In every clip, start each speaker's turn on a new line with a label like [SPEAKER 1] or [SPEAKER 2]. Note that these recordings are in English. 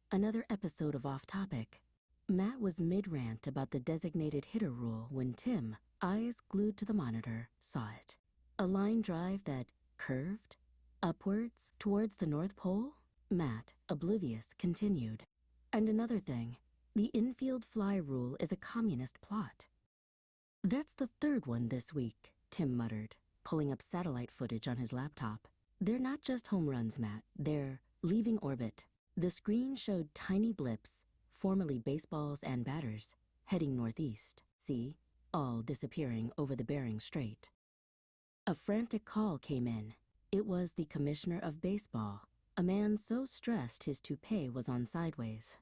[SPEAKER 1] Another episode of Off Topic. Matt was mid-rant about the designated hitter rule when Tim, eyes glued to the monitor, saw it. A line drive that curved upwards towards the North Pole? Matt, oblivious, continued. And another thing, the infield fly rule is a communist plot. That's the third one this week, Tim muttered, pulling up satellite footage on his laptop. They're not just home runs, Matt. They're leaving orbit. The screen showed tiny blips, formerly baseballs and batters, heading northeast. See? All disappearing over the Bering Strait. A frantic call came in. It was the commissioner of baseball, a man so stressed his toupee was on sideways.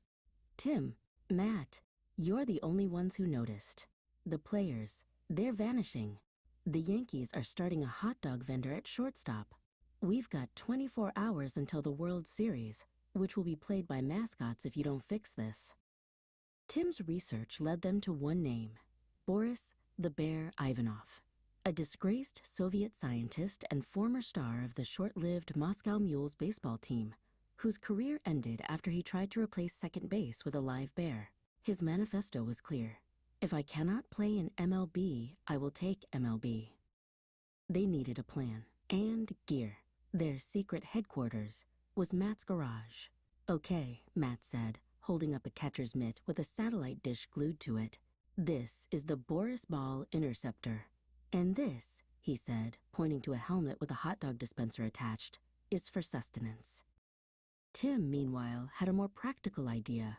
[SPEAKER 1] Tim, Matt, you're the only ones who noticed. The players, they're vanishing. The Yankees are starting a hot dog vendor at shortstop. We've got 24 hours until the World Series, which will be played by mascots if you don't fix this. Tim's research led them to one name, Boris the Bear Ivanov, a disgraced Soviet scientist and former star of the short-lived Moscow Mules baseball team, whose career ended after he tried to replace second base with a live bear. His manifesto was clear. If I cannot play in MLB, I will take MLB. They needed a plan and gear. Their secret headquarters was Matt's garage. Okay, Matt said, holding up a catcher's mitt with a satellite dish glued to it. This is the Boris Ball Interceptor. And this, he said, pointing to a helmet with a hot dog dispenser attached, is for sustenance. Tim, meanwhile, had a more practical idea.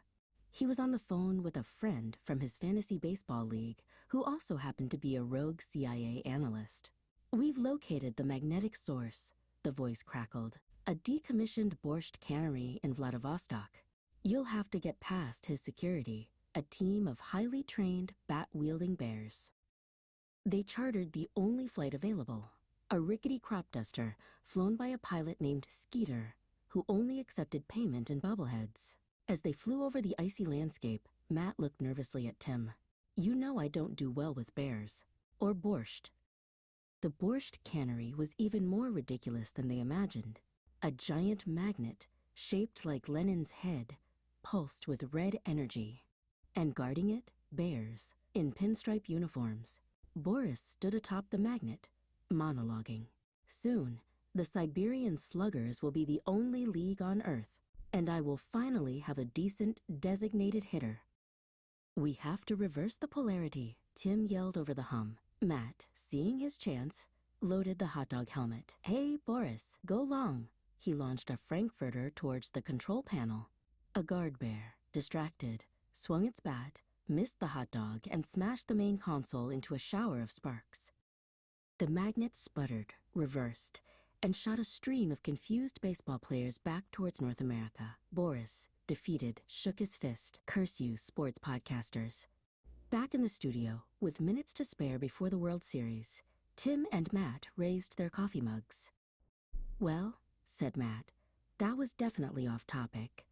[SPEAKER 1] He was on the phone with a friend from his fantasy baseball league who also happened to be a rogue CIA analyst. We've located the magnetic source, the voice crackled, a decommissioned borscht cannery in Vladivostok. You'll have to get past his security, a team of highly trained bat-wielding bears. They chartered the only flight available, a rickety crop duster flown by a pilot named Skeeter, who only accepted payment in bobbleheads. As they flew over the icy landscape, Matt looked nervously at Tim. You know I don't do well with bears. Or borscht. The borscht cannery was even more ridiculous than they imagined. A giant magnet, shaped like Lenin's head, pulsed with red energy. And guarding it, bears, in pinstripe uniforms. Boris stood atop the magnet, monologuing. Soon, the Siberian Sluggers will be the only league on Earth, and I will finally have a decent designated hitter. We have to reverse the polarity, Tim yelled over the hum. Matt, seeing his chance, loaded the hot dog helmet. Hey, Boris, go long. He launched a Frankfurter towards the control panel. A guard bear, distracted, swung its bat, missed the hot dog, and smashed the main console into a shower of sparks. The magnet sputtered, reversed, and shot a stream of confused baseball players back towards North America. Boris, defeated, shook his fist. Curse you, sports podcasters. Back in the studio, with minutes to spare before the World Series, Tim and Matt raised their coffee mugs. Well, said Matt, that was definitely off topic.